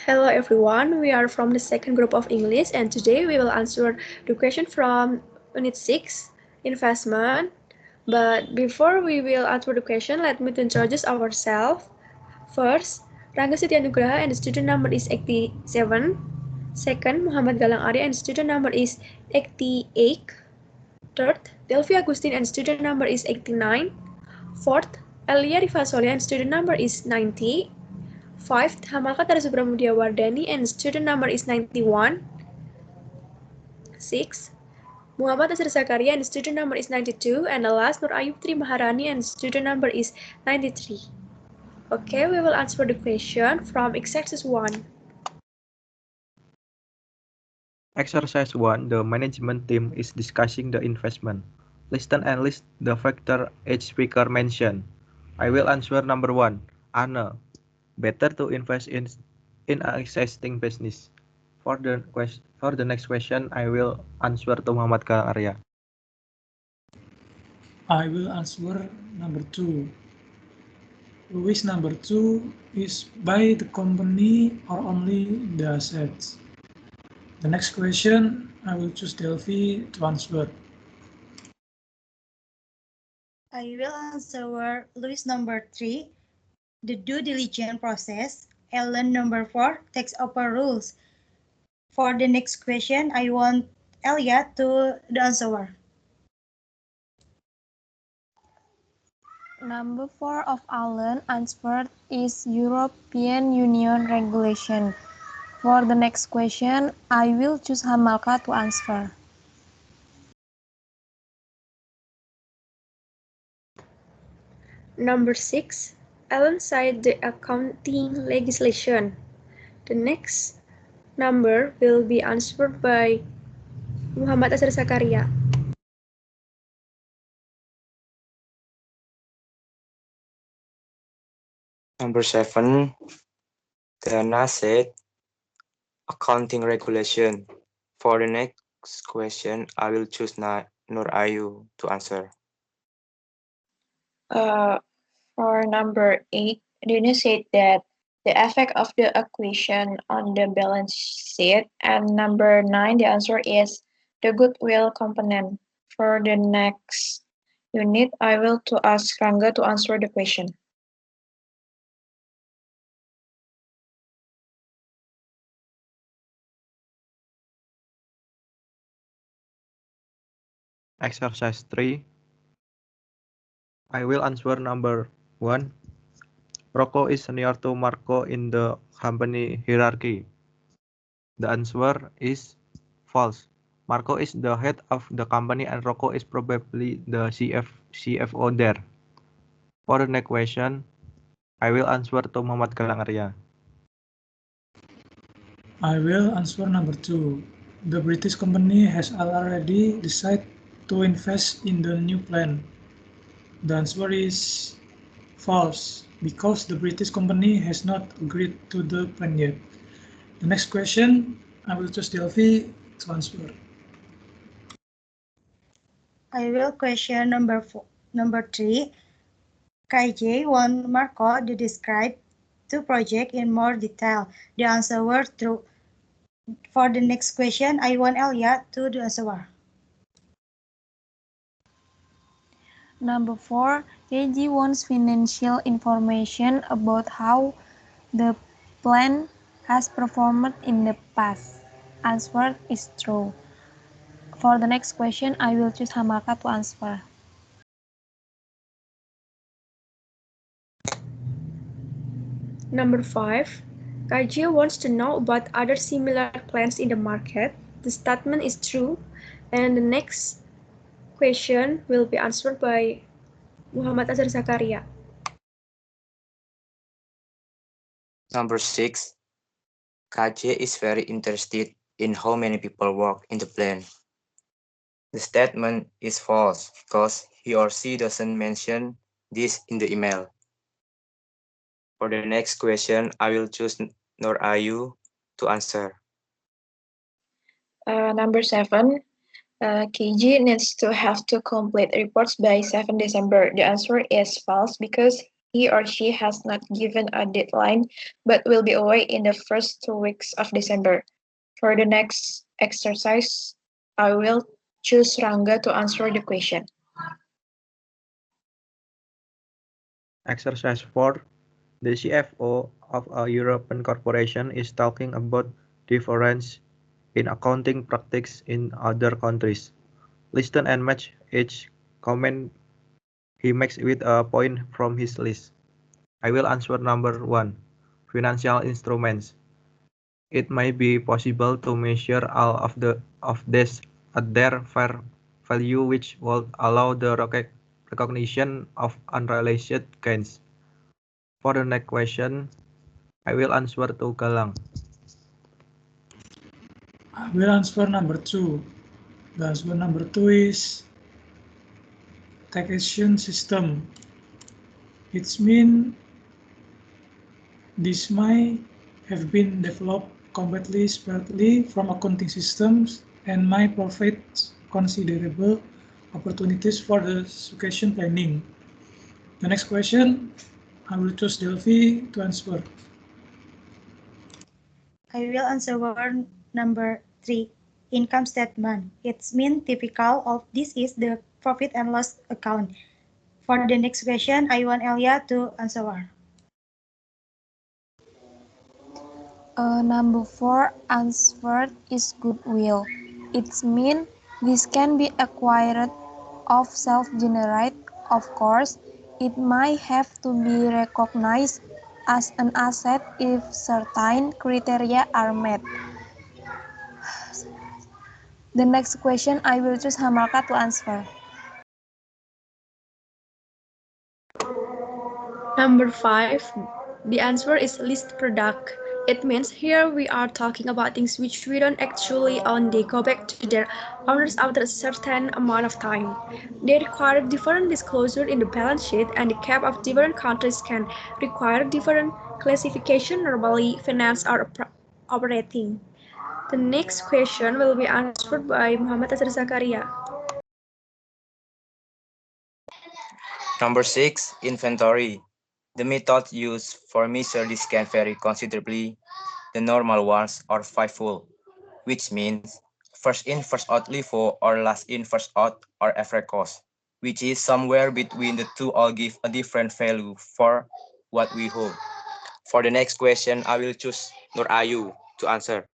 Hello everyone, we are from the second group of English and today we will answer the question from Unit 6, Investment. But before we will answer the question, let me introduce ourselves. First, Rangga Siti Anugraha and the student number is 87. Second, Muhammad Galang Arya and student number is 88. Third, Delvi Agustin and student number is 89. Fourth, Elia Rivasolia and student number is 90. 5. Hamalka Tara Subramudia Wardani and student number is 91. 6. Muhammad Asir Zakaria and student number is 92. And the last, Nur Ayub Tri Maharani and student number is 93. Okay, we will answer the question from exercise 1. Exercise 1. The management team is discussing the investment. Listen and list the factor each speaker mentioned. I will answer number 1. Anna. Better to invest in an existing business. For the next question, I will answer to Muhammad Arya. I will answer number 2. Louis number 2 is buy the company or only the assets. The next question, I will choose Delphi to answer. I will answer Louis number 3, the due diligence process. Ellen number 4, takes over rules. For the next question, I want Elia to the answer. Number 4 of Alan answered is European Union regulation. For the next question, I will choose Hamalka to answer. Number 6. Ellen cited the accounting legislation. The next number will be answered by Muhammad Asir Zakaria. Number 7. Dana said accounting regulation. For the next question, I will choose Nur Ayu to answer. For number 8, Dina said that the effect of the acquisition on the balance sheet. And number 9, the answer is the goodwill component. For the next unit, I will to ask Rangga to answer the question. Exercise 3. I will answer number 1. Rocco is senior to Marco in the company hierarchy. The answer is false. Marco is the head of the company and Rocco is probably the CFO there. For the next question, I will answer to Muhammad Galang Arya. I will answer number 2. The British company has already decided to invest in the new plan. The answer is false, because the British company has not agreed to the plan yet. The next question, I will choose Delphi to answer. I will question number 3. KJ want Marco to describe the project in more detail. The answer were true. For the next question, I want Elia to the answer. Number 4, KG wants financial information about how the plan has performed in the past. Answer is true. For the next question, I will choose Hamalka to answer. Number 5. Kajia wants to know about other similar plans in the market. The statement is true. And the next question will be answered by Muhammad Asir Zakaria. Number 6. KJ is very interested in how many people work in the plan. The statement is false because he or she doesn't mention this in the email. For the next question, I will choose Nur Ayu to answer. Number 7, KG needs to have to complete reports by 7 December. The answer is false because he or she has not given a deadline but will be away in the first 2 weeks of December. For the next exercise, I will choose Rangga to answer the question. Exercise 4. The CFO of a European corporation is talking about difference in accounting practice in other countries. Listen and match each comment he makes with a point from his list. I will answer number 1. Financial instruments. It may be possible to measure all of this at their fair value, which would allow the recognition of unrealized gains. For the next question, I will answer to Galang. I will answer number 2. The answer number 2 is taxation system. It means this might have been developed completely separately from accounting systems and might provide considerable opportunities for the succession planning. The next question, I will choose Delphi to answer. I will answer number 3. Income statement. Its mean typical of this is the profit and loss account. For the next question, I want Elia to answer. Number 4 answer is goodwill. It means this can be acquired of self-generate. Of course, it might have to be recognized as an asset if certain criteria are met. The next question I will choose Hamalka to answer. Number 5, the answer is leased product. It means here we are talking about things which we don't actually own. They go back to their owners after a certain amount of time. They require different disclosure in the balance sheet, and the cap of different countries can require different classification, normally finance or operating. The next question will be answered by Muhammad Azhar Zakaria. Number 6. Inventory. The methods used for measure this can vary considerably. The normal ones are FIFO, which means first in, first out LIFO, or last in, first out, or average cost, which is somewhere between the two all give a different value for what we hold. For the next question, I will choose Nur Ayu to answer.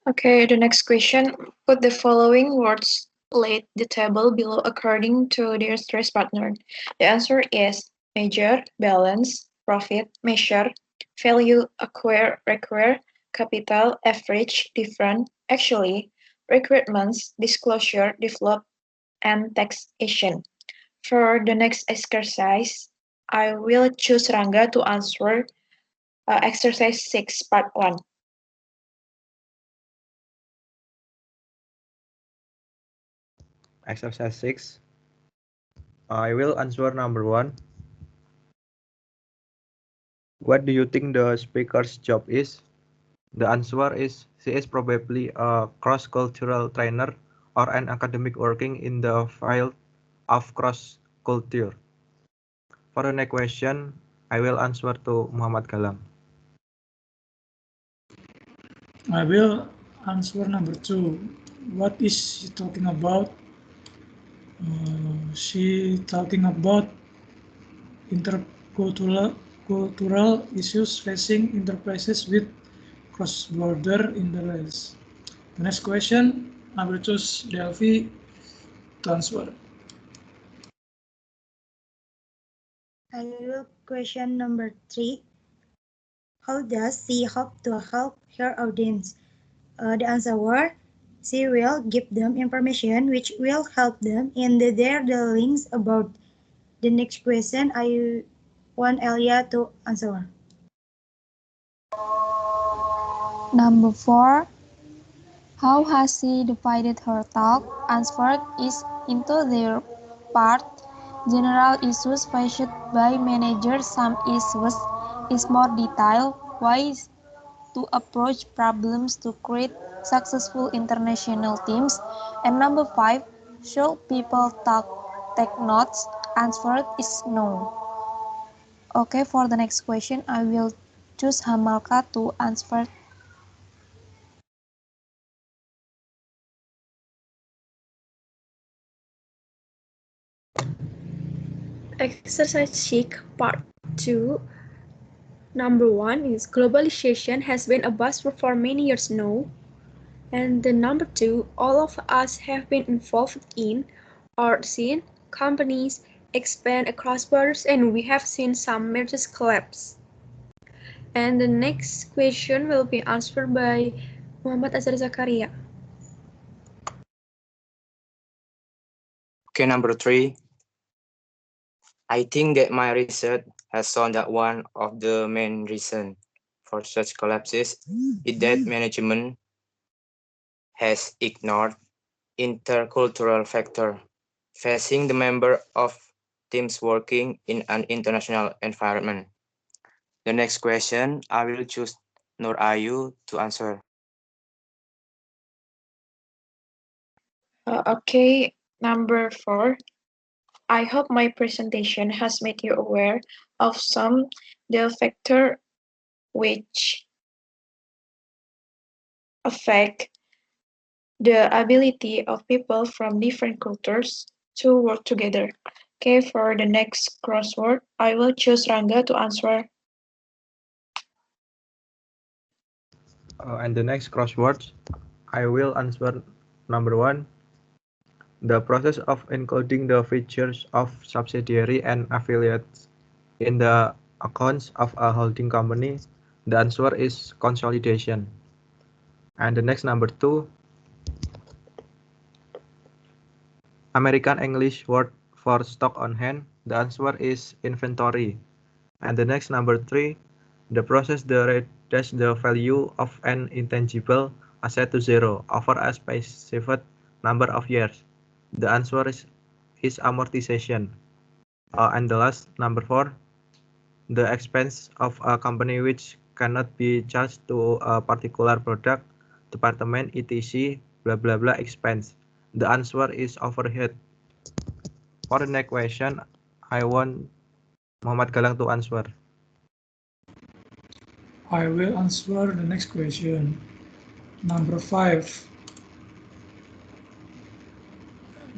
Okay, the next question. Put the following words laid the table below according to their stress partner. The answer is measure, balance, profit, measure, value, acquire, require, capital, average, different, actually, requirements, disclosure, develop, and taxation. For the next exercise, I will choose Rangga to answer exercise 6, part 1. Exercise 6. I will answer number 1. What do you think the speaker's job is? The answer is she is probably a cross-cultural trainer or an academic working in the field of cross-culture. For the next question, I will answer to Muhammad Galang. I will answer number 2. What is she talking about? She talking about intercultural issues facing enterprises with cross-border interests. The next question, I will choose Delphi to answer. I will question number 3. How does she hope to help her audience? The answer was, she will give them information which will help them in their dealings about. The next question, I want Elia to answer. Number 4. How has she divided her talk? Answer is into their part. General issues faced by managers. Some issues is more detailed. Ways to approach problems to create successful international teams. And number 5, should people take notes? Answer is no. Okay, for the next question, I will choose Hamalka to answer. Exercise sheet part 2. Number 1 is globalization has been a buzzword for many years now. And the number 2, all of us have been involved in or seen companies expand across borders, and we have seen some mergers collapse. And the next question will be answered by Muhammad Azhar Zakaria. Okay, number 3. I think that my research has shown that one of the main reasons for such collapses is that management has ignored intercultural factor, facing the member of teams working in an international environment. The next question, I will choose Nur Ayu to answer. Okay, number 4. I hope my presentation has made you aware of some the factors which affect the ability of people from different cultures to work together. Okay, for the next crossword, I will choose Rangga to answer. And the next crosswords, I will answer number 1. The process of encoding the features of subsidiary and affiliates in the accounts of a holding company. The answer is consolidation. And the next number 2, American English word for stock on hand. The answer is inventory. And the next number 3, the process reduces the value of an intangible asset to zero over a specified number of years. The answer is amortization. And the last, number 4, the expense of a company which cannot be charged to a particular product, department, etc., blah blah blah expense. The answer is overhead. For the next question, I want Muhammad Galang to answer. I will answer the next question. Number 5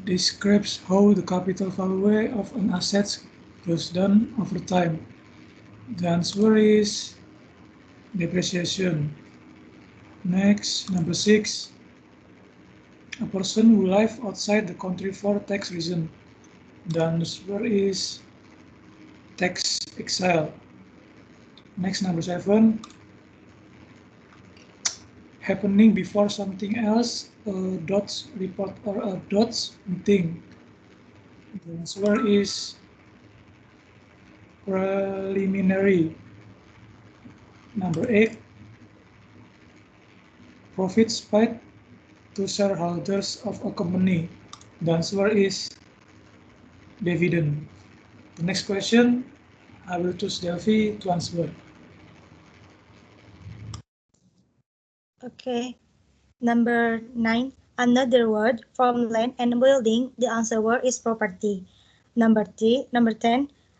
describes how the capital value of an asset goes down over time. The answer is depreciation. Next, number 6. A person who lives outside the country for tax reason. The answer is tax exile. Next, number 7. Happening before something else, a dots report or a dots meeting. The answer is preliminary. Number 8. Profits paid to shareholders of a company. The answer is dividend. The next question, I will choose Delphi to answer. Okay. Number 9. Another word from land and building. The answer word is property. Number 10.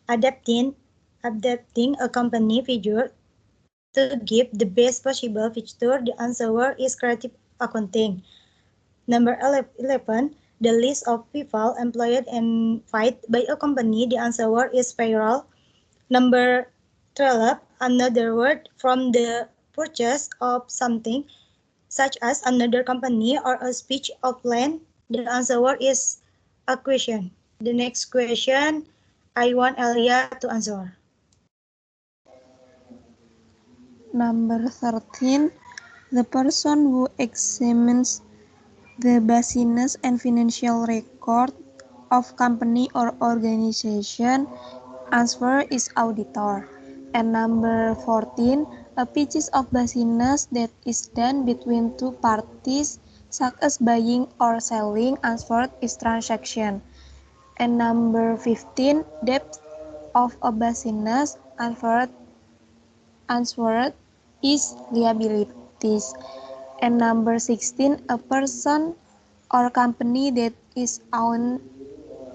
Adapting a company figure to give the best possible feature. The answer word is creative accounting. Number 11. The list of people employed and paid by a company. The answer word is payroll. Number 12. Another word from the purchase of something, such as another company or a speech of land. The answer word is acquisition. The next question, I want Elia to answer. Number 13, the person who examines the business and financial record of company or organization. Answer is auditor. And number 14, a piece of business that is done between two parties, such as buying or selling. Answer is transaction. And number 15, debt of a business. Answer is liabilities. And number 16, a person or company that is owned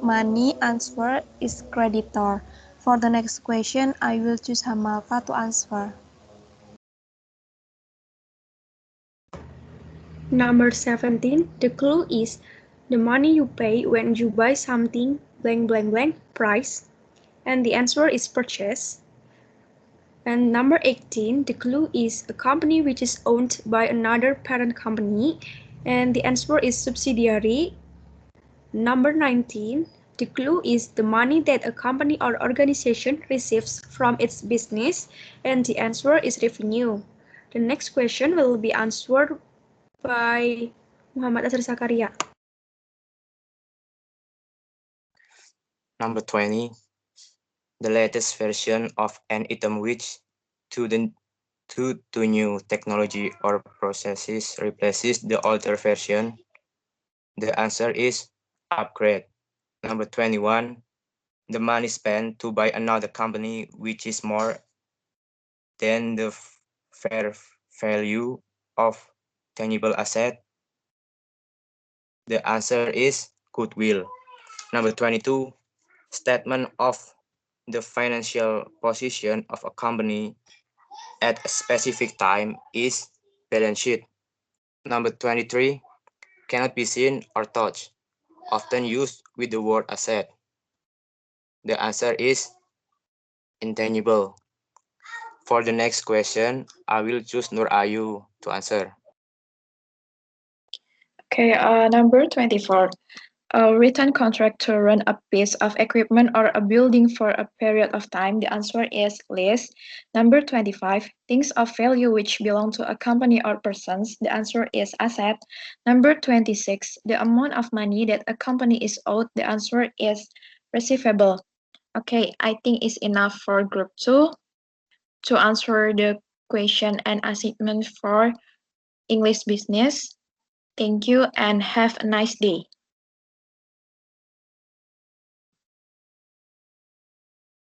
money, answer is creditor. For the next question, I will choose Hamalka to answer. Number 17, the clue is the money you pay when you buy something blank blank blank price, and the answer is purchase. And number 18, the clue is a company which is owned by another parent company, and the answer is subsidiary. Number 19, the clue is the money that a company or organization receives from its business, and the answer is revenue. The next question will be answered by Muhammad Azhar Zakaria. Number 20, the latest version of an item which to new technology or processes replaces the older version. The answer is upgrade. Number 21, the money spent to buy another company which is more than the fair value of tangible asset. The answer is goodwill. Number 22, statement of the financial position of a company at a specific time is balance sheet. Number 23, cannot be seen or touched, often used with the word asset. The answer is intangible. For the next question, I will choose Nur Ayu to answer. Okay, number 24. A written contract to run a piece of equipment or a building for a period of time. The answer is lease. Number 25. Things of value which belong to a company or persons. The answer is asset. Number 26. The amount of money that a company is owed. The answer is receivable. Okay, I think it's enough for group 2 to answer the question and assignment for English business. Thank you and have a nice day.